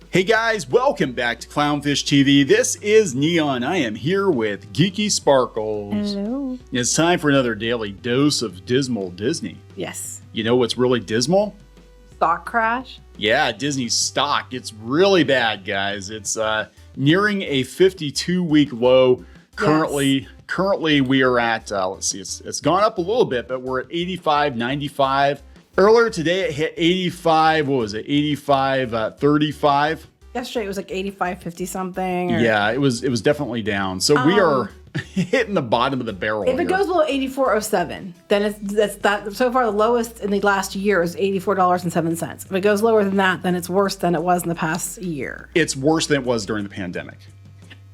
Hey guys, welcome back to Clownfish TV. This is Neon. I am here with Geeky Sparkles. Hello. It's time for another daily dose of dismal Disney. Yes. You know what's really dismal? Stock crash? Yeah, Disney's stock. It's really bad, guys. It's nearing a 52-week low. Currently we are at, let's see, it's gone up a little bit, but we're at 85.95. Earlier today, it hit 85, what was it, 85.35. Yesterday it was like 85.50 something. Yeah, it was definitely down. So we are hitting the bottom of the barrel. If it goes below 84.07, then that's that. So far, the lowest in the last year is $84.07. If it goes lower than that, then it's worse than it was in the past year. It's worse than it was during the pandemic.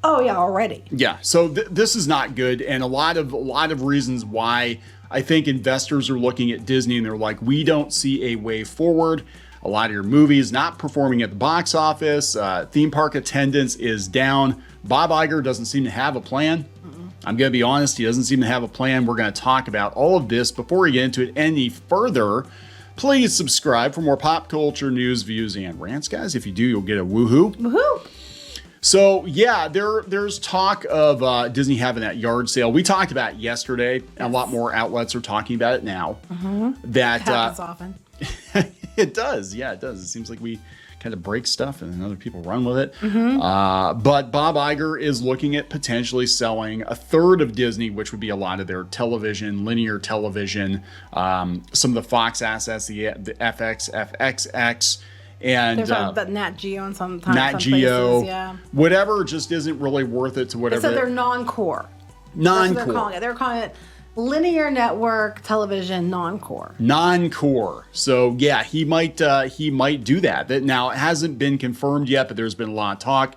Oh yeah, already. Yeah, so this is not good, and a lot of reasons why I think investors are looking at Disney and they're like, we don't see a way forward. A lot of your movies not performing at the box office. Theme park attendance is down. Bob Iger doesn't seem to have a plan. I'm going to be honest, he doesn't seem to have a plan. We're going to talk about all of this. Before we get into it any further, please subscribe for more pop culture news, views, and rants, guys. If you do, you'll get a woohoo. Woohoo! So yeah, there's talk of Disney having that yard sale. We talked about it yesterday. Yes. A lot more outlets are talking about it now. That happens often. It does. Yeah, it does. It seems like we kind of break stuff and then other people run with it. But Bob Iger is looking at potentially selling a third of Disney, which would be a lot of their television, linear television, some of the Fox assets, the FX, FXX. And there's that Nat Geo and sometimes Nat Geo, places, yeah. Whatever just isn't really worth it to whatever. So they're non-core. Non-core. That's what they're calling it. They're calling it linear network television non-core. Non-core. So yeah, he might do that. Now it hasn't been confirmed yet, but there's been a lot of talk.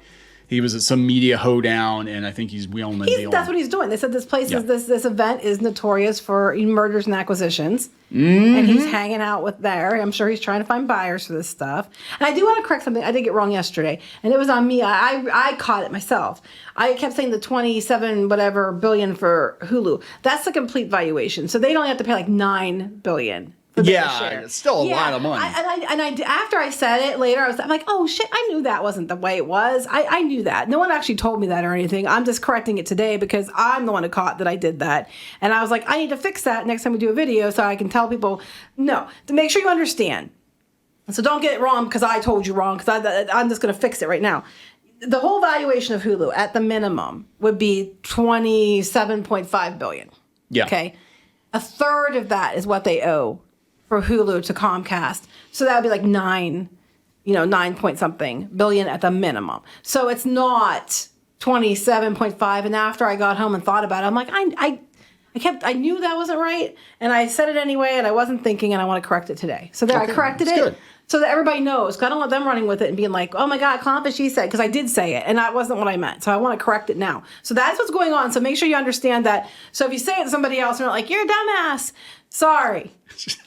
He was at some media hoedown, and I think he's wheeling and dealing. That's what he's doing. They said this place is this event is notorious for mergers and acquisitions, and he's hanging out with there. I'm sure he's trying to find buyers for this stuff. And I do want to correct something. I did get wrong yesterday, and it was on me. I caught it myself. I kept saying the 27 whatever billion for Hulu. That's the complete valuation. So they only have to pay like $9 billion. Yeah, it's still a lot of money. After I said it later, I'm like, oh shit, I knew that wasn't the way it was. I knew that. No one actually told me that or anything. I'm just correcting it today because I'm the one who caught that I did that. And I was like, I need to fix that next time we do a video so I can tell people, no, to make sure you understand. So don't get it wrong because I told you wrong, because I'm just going to fix it right now. The whole valuation of Hulu at the minimum would be $27.5 billion. Yeah. Okay. A third of that is what they owe for Hulu to Comcast. So that would be like 9 point something billion at the minimum. So it's not 27.5. And after I got home and thought about it, I'm like, I knew that wasn't right. And I said it anyway, and I wasn't thinking, and I want to correct it today. So there, I corrected it. Good. So that everybody knows. Because I don't want them running with it and being like, oh my God, Clownfish, she said, because I did say it, and that wasn't what I meant. So I want to correct it now. So that's what's going on. So make sure you understand that. So if you say it to somebody else and they're like, you're a dumbass, sorry.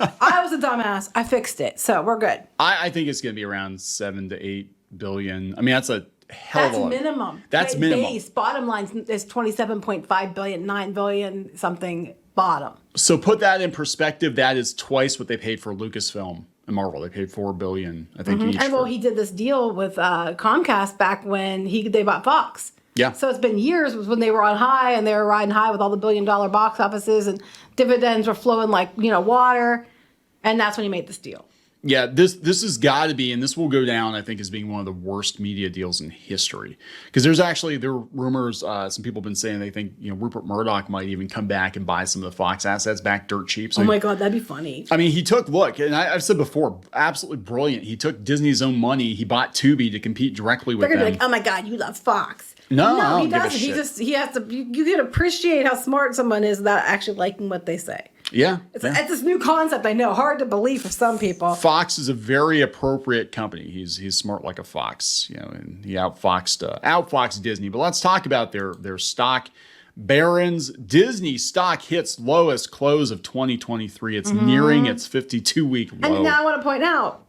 I was a dumbass. I fixed it. So we're good. I think it's going to be around 7 to 8 billion. I mean, that's a hell of a lot. That's minimum. That's minimum. Base. Bottom line is 27.5 billion, 9 billion something bottom. So put that in perspective. That is twice what they paid for Lucasfilm and Marvel. They paid $4 billion, I think, each. And well, he did this deal with Comcast back when they bought Fox. Yeah. So it's been years when they were on high and they were riding high with all the billion-dollar box offices and dividends were flowing like water, and that's when he made this deal. Yeah, this has got to be, and this will go down, I think, as being one of the worst media deals in history. Because there are rumors, some people have been saying they think Rupert Murdoch might even come back and buy some of the Fox assets back dirt cheap. So oh my God, that'd be funny. I mean, and I've said before, absolutely brilliant. He took Disney's own money. He bought Tubi to compete directly with them. They're gonna be like, oh my God, you love Fox. No, he doesn't. He has to. You can appreciate how smart someone is without actually liking what they say. Yeah. It's this new concept, I know. Hard to believe for some people. Fox is a very appropriate company. He's smart like a fox, and he outfoxed Disney. But let's talk about their stock. Barron's Disney stock hits lowest close of 2023. It's nearing its 52-week low. And now I want to point out,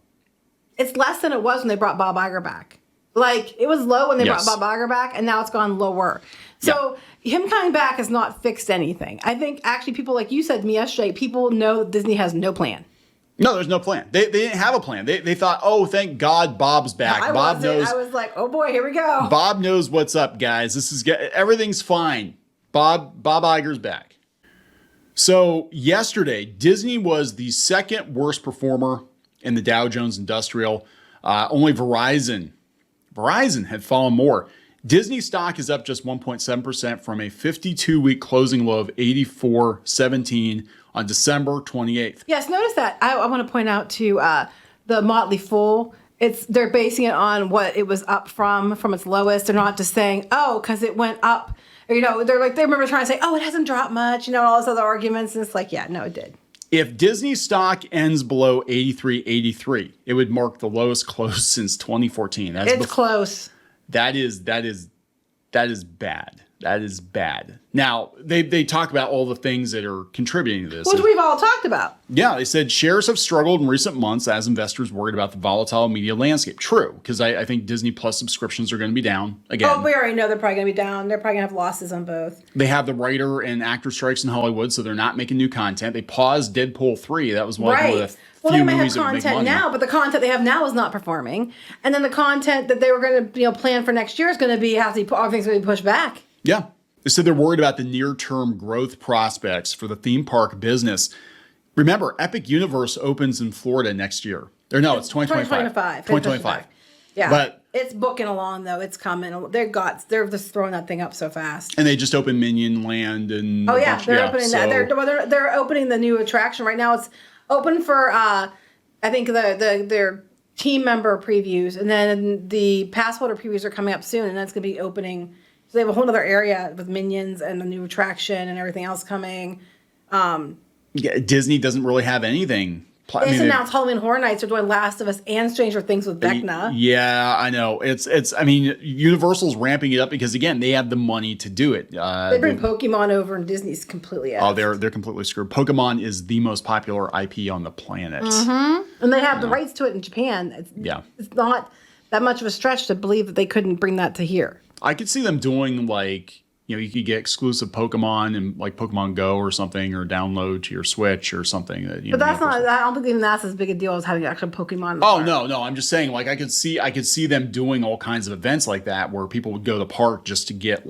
it's less than it was when they brought Bob Iger back. Like, it was low when they brought Bob Iger back, and now it's gone lower. So him coming back has not fixed anything. I think, actually, people, like you said to me yesterday, people know Disney has no plan. No, there's no plan. They didn't have a plan. They thought, oh, thank God Bob's back. Bob knows. I was like, oh boy, here we go. Bob knows what's up, guys. Everything's fine. Bob Iger's back. So yesterday, Disney was the second worst performer in the Dow Jones Industrial. Only Verizon had fallen more. Disney stock is up just 1.7% from a 52-week closing low of 84.17 on December 28th. Yes, notice that. I want to point out to the Motley Fool. They're basing it on what it was up from its lowest. They're not just saying, oh, because it went up. They remember trying to say, oh, it hasn't dropped much, all those other arguments. And it's like, yeah, no, it did. If Disney stock ends below 83.83, it would mark the lowest close since 2014. It's close. That is bad. That is bad. Now, they talk about all the things that are contributing to this. Which we've all talked about. Yeah, they said shares have struggled in recent months as investors worried about the volatile media landscape. True, because I think Disney Plus subscriptions are going to be down again. Oh, we already know they're probably going to be down. They're probably going to have losses on both. They have the writer and actor strikes in Hollywood, so they're not making new content. They paused Deadpool 3. That was one of the few movies that would make money. They might have content now, but the content they have now is not performing. And then the content that they were going to plan for next year is going to be everything's going to be pushed back. Yeah. They said they're worried about the near-term growth prospects for the theme park business. Remember, Epic Universe opens in Florida next year. It's 2025. 2025. Yeah. But it's booking along, though. It's coming. They're just throwing that thing up so fast. And they just opened Minion Land and they're opening that. They're opening the new attraction right now. It's open for I think their team member previews, and then the pass holder previews are coming up soon, and that's going to be opening. So they have a whole other area with Minions and the new attraction and everything else coming. Disney doesn't really have anything. They announced Halloween Horror Nights are doing Last of Us and Stranger Things with Vecna. Yeah, I know. Universal's ramping it up because, again, they have the money to do it. They bring Pokemon over and Disney's completely out. Oh, they're completely screwed. Pokemon is the most popular IP on the planet. Mm-hmm. And they have the rights to it in Japan. It's not that much of a stretch to believe that they couldn't bring that to here. I could see them doing you could get exclusive Pokemon and like Pokemon Go or something, or download to your Switch or something. But that's not. I don't think even that's as big a deal as having actual Pokemon. Oh no! I'm just saying, I could see them doing all kinds of events like that where people would go to the park just to get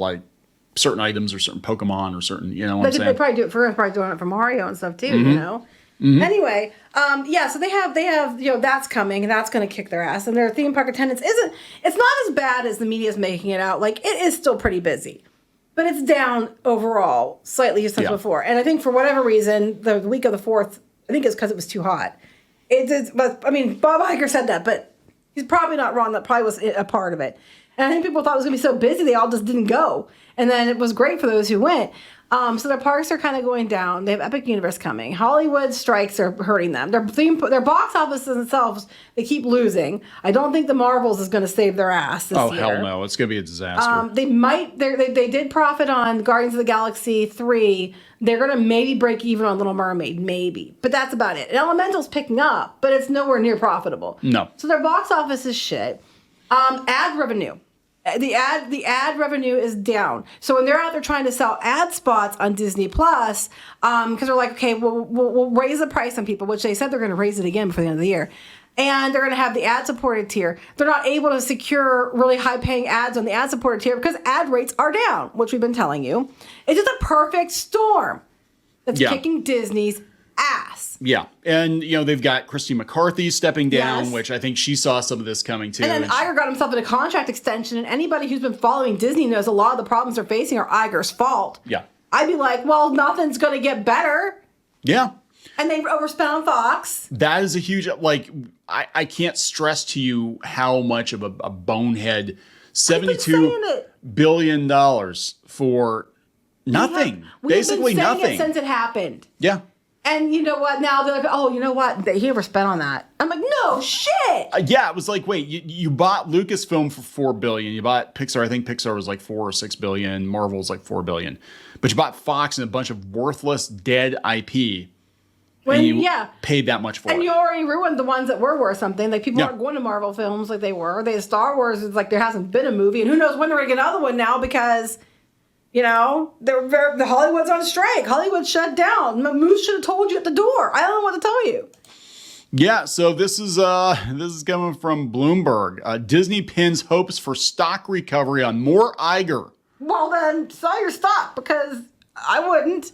certain items or certain Pokemon or certain. You know what I'm saying? They probably do it for probably doing it for Mario and stuff too. Mm-hmm. Mm-hmm. Anyway, so they have that's coming and that's going to kick their ass, and their theme park attendance it's not as bad as the media is making it out. It is still pretty busy, but it's down overall slightly since before. And I think for whatever reason, the week of the 4th, I think it's because it was too hot. But Bob Iger said that, but he's probably not wrong. That probably was a part of it. And I think people thought it was going to be so busy they all just didn't go, and then it was great for those who went. So their parks are kind of going down. They have Epic Universe coming. Hollywood strikes are hurting them. Their box offices themselves, they keep losing. I don't think the Marvels is going to save their ass this year. Oh, hell no. It's going to be a disaster. They did profit on Guardians of the Galaxy 3. They're going to maybe break even on Little Mermaid, maybe. But that's about it. And Elemental's picking up, but it's nowhere near profitable. No. So their box office is shit. Ad revenue. The ad revenue is down. So when they're out there trying to sell ad spots on Disney Plus, because they're like, okay, we'll raise the price on people, which they said they're going to raise it again before the end of the year. And they're going to have the ad-supported tier. They're not able to secure really high-paying ads on the ad-supported tier because ad rates are down, which we've been telling you. It's just a perfect storm that's kicking Disney's ass. Yeah. And, they've got Christy McCarthy stepping down, which I think she saw some of this coming too. And then Iger got himself in a contract extension, and anybody who's been following Disney knows a lot of the problems they're facing are Iger's fault. Yeah. I'd be like, well, nothing's going to get better. Yeah. And they've overspent on Fox. That is a huge, I can't stress to you how much of a bonehead $72 billion for nothing. Basically nothing. We've been saying it since it happened. Yeah. And you know what? Now they're like, oh, you know what? He overspent on that. I'm like, no shit. It was like, wait, you bought Lucasfilm for $4 billion. You bought Pixar. I think Pixar was like $4 or $6 billion. Marvel's like $4 billion. But you bought Fox and a bunch of worthless, dead IP. And you paid that much for it. And you already ruined the ones that were worth something. Like, people aren't going to Marvel films like they were. Star Wars is like, there hasn't been a movie. And who knows when they're going to get another one now because... the Hollywood's on strike. Hollywood shut down. Moose should have told you at the door. I don't know what to tell you. Yeah, so this is coming from Bloomberg. Disney pins hopes for stock recovery on more Iger. Well, then sell your stock because I wouldn't.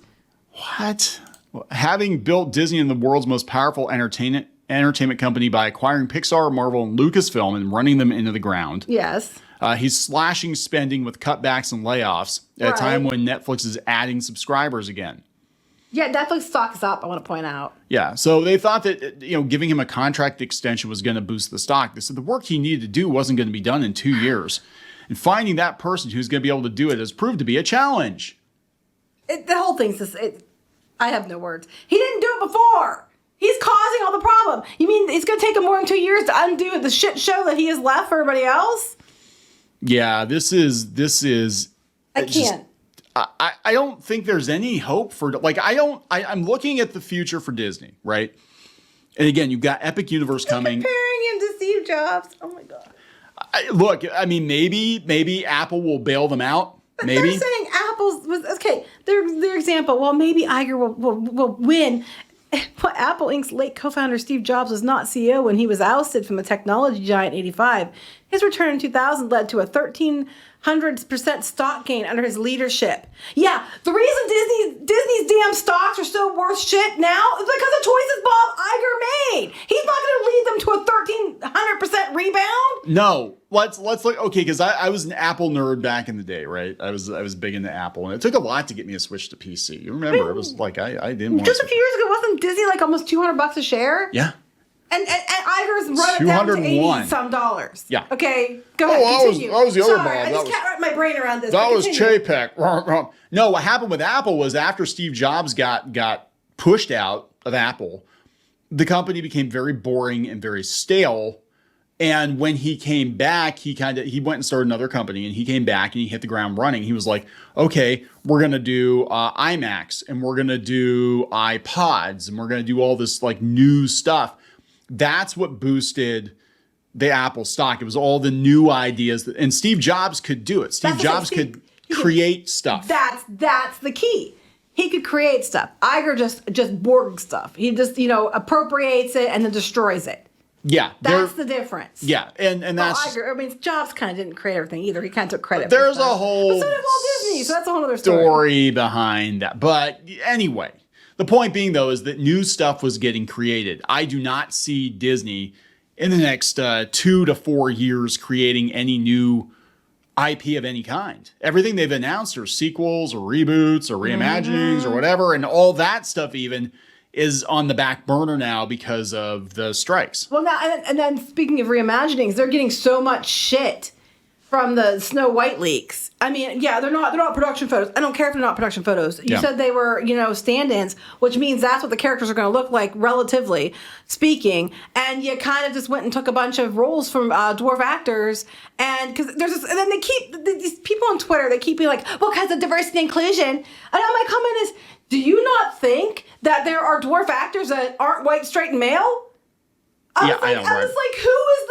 What? Having built Disney in the world's most powerful entertainment company by acquiring Pixar, Marvel, and Lucasfilm and running them into the ground. Yes. He's slashing spending with cutbacks and layoffs at a time when Netflix is adding subscribers again. Yeah, Netflix stock is up, I want to point out. Yeah, so they thought that giving him a contract extension was going to boost the stock. They said the work he needed to do wasn't going to be done in 2 years. And finding that person who's going to be able to do it has proved to be a challenge. The whole thing's just, I have no words. He didn't do it before. He's causing all the problem. You mean it's going to take him more than 2 years to undo the shit show that he has left for everybody else? Yeah, this is. I can't. I don't think there's any hope for, I'm looking at the future for Disney, right? And again, you've got Epic Universe coming. Comparing him to Steve Jobs. Oh my God. Look, I mean, maybe Apple will bail them out. Maybe. They're saying Apple's was okay. Their example. Well, maybe Iger will win. Well, Apple Inc.'s late co-founder Steve Jobs was not CEO when he was ousted from the technology giant in '85. His return in 2000 led to a 1,300% stock gain under his leadership. Yeah, the reason Disney's damn stocks are so worth shit now is because of choices Bob Iger made. He's not going to lead them to a 1,300% rebound. No. Let's look. Okay, because I was an Apple nerd back in the day, right? I was big into Apple, and it took a lot to get me to switch to PC. You remember? It was like I didn't want just a few years ago. Wasn't Disney like almost $200 a share? Yeah. And Iger's run it down to $80-some. Yeah. Okay, go ahead. Continue. That was the other Sorry, Bob. I just can't wrap my brain around this. That was Chapek. No, what happened with Apple was after Steve Jobs got pushed out of Apple, the company became very boring and very stale. And when he came back, he went and started another company, and he came back and he hit the ground running. He was like, okay, we're going to do iMacs, and we're going to do iPods, and we're going to do all this like new stuff. That's what boosted the Apple stock. It was all the new ideas and Steve Jobs could do it. Steve Jobs could create stuff. That's the key. He could create stuff. Iger just Borg stuff. He just, appropriates it and then destroys it. Yeah. That's the difference. Yeah. And that's Iger, Jobs kind of didn't create everything either. He kind of took credit. There's a whole but so did Walt Disney, so that's a whole other story behind that. But anyway, the point being, though, is that new stuff was getting created. I do not see Disney in the next 2 to 4 years creating any new IP of any kind. Everything they've announced are sequels or reboots or reimaginings or whatever, and all that stuff even is on the back burner now because of the strikes. Well, now, and then speaking of reimaginings, they're getting so much shit from the Snow White leaks. I mean, yeah, they're not production photos. I don't care if they're not production photos. You said they were, stand-ins, which means that's what the characters are going to look like, relatively speaking. And you kind of just went and took a bunch of roles from dwarf actors, and because there's this, and then they keep these people on Twitter. They keep being like, well, because of diversity and inclusion. And my comment is, do you not think that there are dwarf actors that aren't white, straight, and male? I was like, who is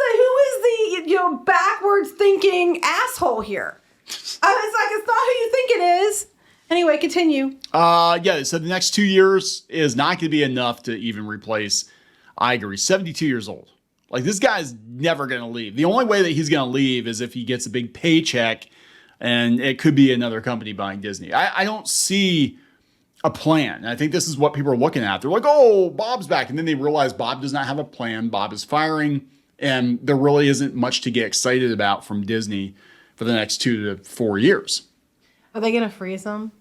the backwards thinking asshole here? I was like, it's not who you think it is. Anyway, continue. So the next 2 years is not going to be enough to even replace Iger. He's 72 years old. Like, this guy's never going to leave. The only way that he's going to leave is if he gets a big paycheck, and it could be another company buying Disney. I don't see a plan. I think this is what people are looking at. They're like, oh, Bob's back. And then they realize Bob does not have a plan. Bob is firing. And there really isn't much to get excited about from Disney for the next 2 to 4 years. Are they going to freeze him?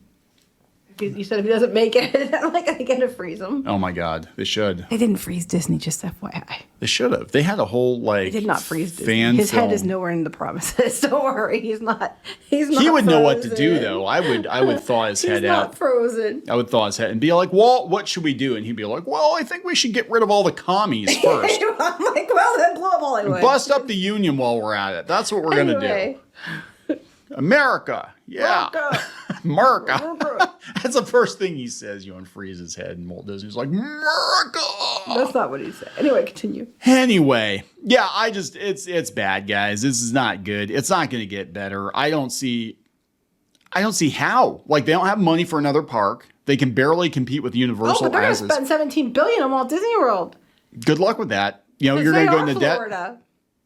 You said if he doesn't make it, I'm like, are they going to freeze him? Oh my God, they should. They didn't freeze Disney, just FYI. They should have. They had a whole They did not freeze Disney. His head is nowhere in the promises. Don't worry, he's not. He would frozen. Know what to do though. I would thaw his head out. He's not frozen. I would thaw his head and be like, "Well, what should we do?" And he'd be like, "Well, I think we should get rid of all the commies first." I'm like, well, then blow up Hollywood. Bust up the union while we're at it. That's what we're gonna do. America. Yeah. America. That's the first thing he says. You unfreeze his head, and Walt Disney's like, America. That's not what he said. Anyway, continue. Anyway, yeah, it's bad, guys. This is not good. It's not going to get better. I don't see how. Like, they don't have money for another park. They can barely compete with Universal. Oh, but they're going to spend $17 billion on Walt Disney World. Good luck with that. You know, you're They going to go are into debt. Florida.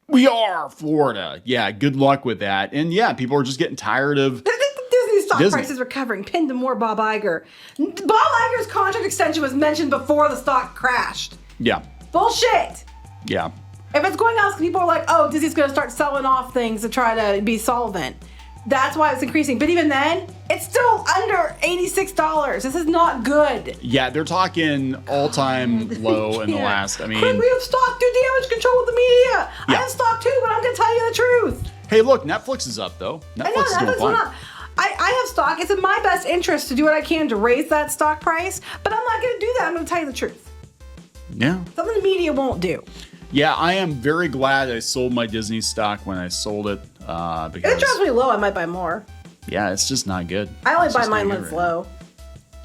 We are Florida. Yeah, good luck with that. And yeah, people are just getting tired of Disney stock Disney. prices recovering. Pinned to more Bob Iger. Bob Iger's contract extension was mentioned before the stock crashed. Yeah. Bullshit. Yeah. If it's going out, people are like, oh, Disney's going to start selling off things to try to be solvent. That's why it's increasing. But even then, it's still under $86. This is not good. Yeah, they're talking all-time low in the last. I mean, Could we have stock do damage control with the media? I Yeah. have stock too, but I'm going to tell you the truth. hey, look, Netflix is up though. I Netflix know, is doing Netflix fine. went up. I have stock. It's in my best interest to do what I can to raise that stock price, but I'm not going to do that. I'm going to tell you the truth. Yeah. Something the media won't do. Yeah, I am very glad I sold my Disney stock when I sold it If because it drops me low, I might buy more. yeah, it's just not good. I only It's buy just mine not when good it's right now. low.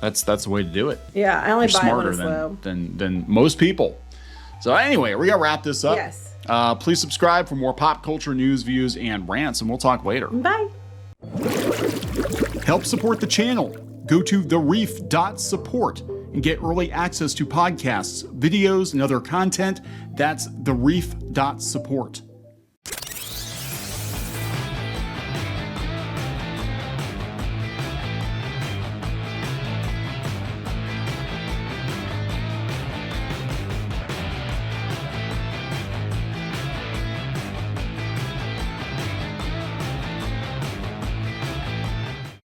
That's the way to do it. Yeah, I only You're buy it when smarter it's low. than most people. So anyway, we're gonna wrap this up. Yes. Please subscribe for more pop culture news, views, and rants, and we'll talk later. Bye. Help support the channel. Go to thereef.support and get early access to podcasts, videos, and other content. That's thereef.support.